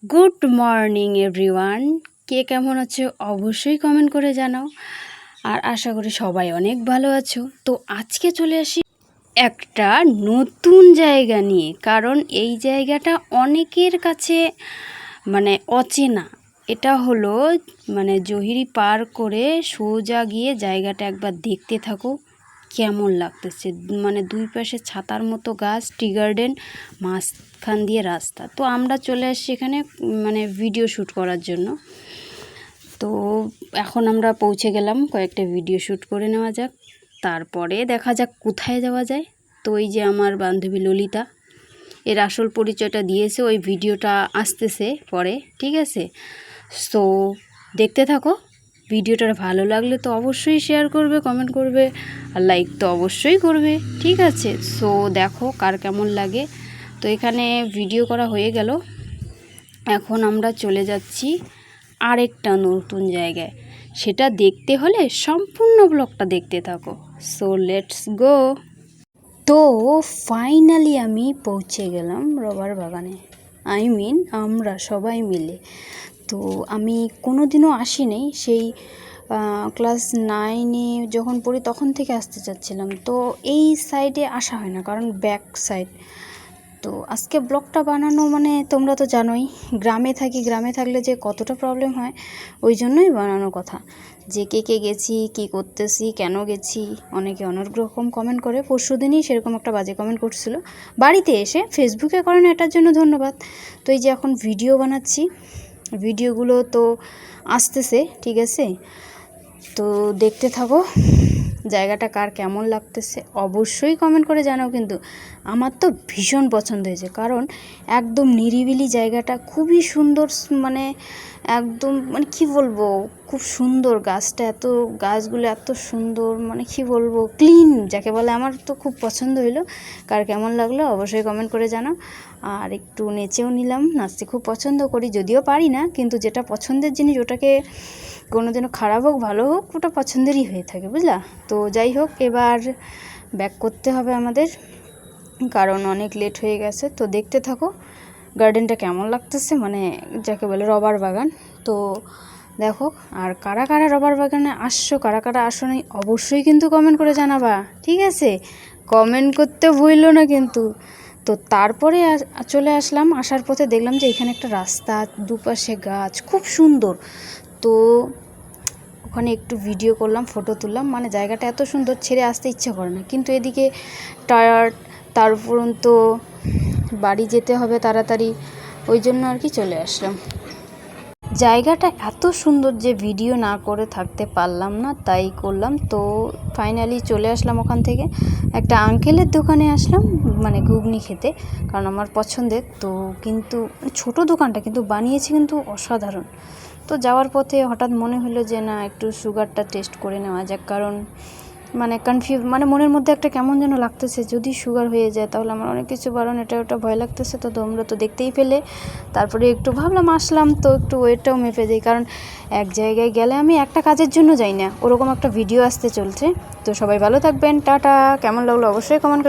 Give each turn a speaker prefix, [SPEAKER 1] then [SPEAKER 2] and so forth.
[SPEAKER 1] Good morning everyone. কে কেমন আছো অবশ্যই কমেন্ট করে জানাও, আর আশা করি সবাই অনেক ভালো আছো। তো আজকে চলে আসি একটা নতুন জায়গা নিয়ে, কারণ এই জায়গাটা অনেকের কাছে অচেনা। এটা হলো জহিরি পার করে সোজা গিয়ে জায়গাটা একবার দেখতে থাকো কেমন লাগতেছে। দুই পাশে ছাতার মতো গাছ, টি গার্ডেন, মাঝখান দিয়ে রাস্তা। তো আমরা চলে আসছি এখানে ভিডিও শ্যুট করার জন্য। তো এখন আমরা পৌঁছে গেলাম, কয়েকটা ভিডিও শ্যুট করে নেওয়া যাক, তারপরে দেখা যাক কোথায় যাওয়া যায়। তো ওই যে আমার বান্ধবী ললিতা, এর আসল পরিচয়টা দিয়েছে, ওই ভিডিওটা আসতেছে পরে, ঠিক আছে? সো দেখতে থাকো। ভিডিওটা ভালো লাগলে তো অবশ্যই শেয়ার করবে, কমেন্ট করবে, আর লাইক তো অবশ্যই করবে, ঠিক আছে? সো দেখো কার কেমন লাগে। তো এখানে ভিডিও করা হয়ে গেল, এখন আমরা চলে যাচ্ছি আরেকটা নতুন জায়গায়। সেটা দেখতে হলে সম্পূর্ণ ব্লগটা দেখতে থাকো। So let's go. তো ফাইনালি আমি পৌঁছে গেলাম রবার বাগানে, আমরা সবাই মিলে। তো আমি কোনো দিনও আসিনি, সেই ক্লাস 9-এ যখন পড়ি তখন থেকে আসতে চাচ্ছিলাম। তো এই সাইডে আসা হয় না, কারণ ব্যাক সাইড। তো আজকে ব্লগটা বানানো তোমরা তো জানোই, গ্রামে থাকি, গ্রামে থাকলে যে কতটা প্রবলেম হয়, ওই জন্যই বানানোর কথা। যে কে গেছি, কি করতেছি, কেন গেছি, অনেকে অনেক রকম কমেন্ট করে। পরশুদিনই সেরকম একটা বাজে কমেন্ট করছিল বাড়িতে এসে, ফেসবুকে করেন, এটার জন্য ধন্যবাদ। তো এই যে এখন ভিডিও বানাচ্ছি, ভিডিওগুলো তো আসতেছে, ঠিক আছে? তো দেখতে থাকো, জায়গাটা কার কেমন লাগতেছে অবশ্যই কমেন্ট করে জানাও। কিন্তু আমার তো ভীষণ পছন্দ হয়েছে, কারণ একদম নিরিবিলি জায়গাটা, খুবই সুন্দর, একদম কি বলবো, খুব সুন্দর। গাছগুলো এত সুন্দর, কি বলবো, ক্লিন যাকে বলে। আমার তো খুব পছন্দ হইলো, কার কেমন লাগলো অবশ্যই কমেন্ট করে জানাও। আর একটু নেচেও নিলাম, নাচতে খুব পছন্দ করি, যদিও পারি না, কিন্তু যেটা পছন্দের জিনিস ওটাকে কোনোদিনও খারাপ হোক ভালো হোক ওটা পছন্দেরই হয়ে থাকে, বুঝলা? তো যাই হোক, এবার ব্যাক করতে হবে আমাদের, কারণ অনেক লেট হয়ে গেছে। তো দেখতে থাকো গার্ডেনটা কেমন লাগতেছে, যাকে বলে রবার বাগান। তো দেখো, আর কারা কারা রবার বাগানে আসছো, কারা কারা আসো নাই, অবশ্যই কিন্তু কমেন্ট করে জানাবা, ঠিক আছে? কমেন্ট করতে ভুললো না কিন্তু। তো তারপরে চলে আসলাম, আসার পথে দেখলাম যে এখানে একটা রাস্তা, দুপাশে গাছ, খুব সুন্দর। তো ওখানে একটু ভিডিও করলাম, ফটো তুললাম। জায়গাটা এত সুন্দর, ছেড়ে আসতে ইচ্ছা করে না, কিন্তু এদিকে টায়ার্ড, তার উপরন্তু বাড়ি যেতে হবে তাড়াতাড়ি, ওই জন্য আর কি চলে আসলাম। জায়গাটা এত সুন্দর যে ভিডিও না করে থাকতে পারলাম না, তাই করলাম। তো ফাইনালি চলে আসলাম ওখান থেকে, একটা আঙ্কেলের দোকানে আসলাম ঘুগনি খেতে, কারণ আমার পছন্দের। তো কিন্তু ছোট দোকানটা, কিন্তু বানিয়েছে কিন্তু অসাধারণ। তো যাওয়ার পথে হঠাৎ মনে হলো যে না, একটু সুগারটা টেস্ট করে নেওয়া যাক, কারণ কনফিউজ, মনের মধ্যে একটা কেমন যেন লাগতেছে, যদি সুগার হয়ে যায় তাহলে আমার অনেক কিছু বারণ, এটা ওটা ভয় লাগতেছে। তো তোমরা তো দেখতেই পেলে। তারপরে একটু ভাবলাম, আসলাম তো একটু ওয়েটটাও মেপে দিই, কারণ এক জায়গায় গেলে আমি একটা কাজের জন্য যাই না, ওরকম একটা ভিডিও আসতে চলছে। তো সবাই ভালো থাকবেন, টাটা। কেমন লাগলো অবশ্যই কমেন্ট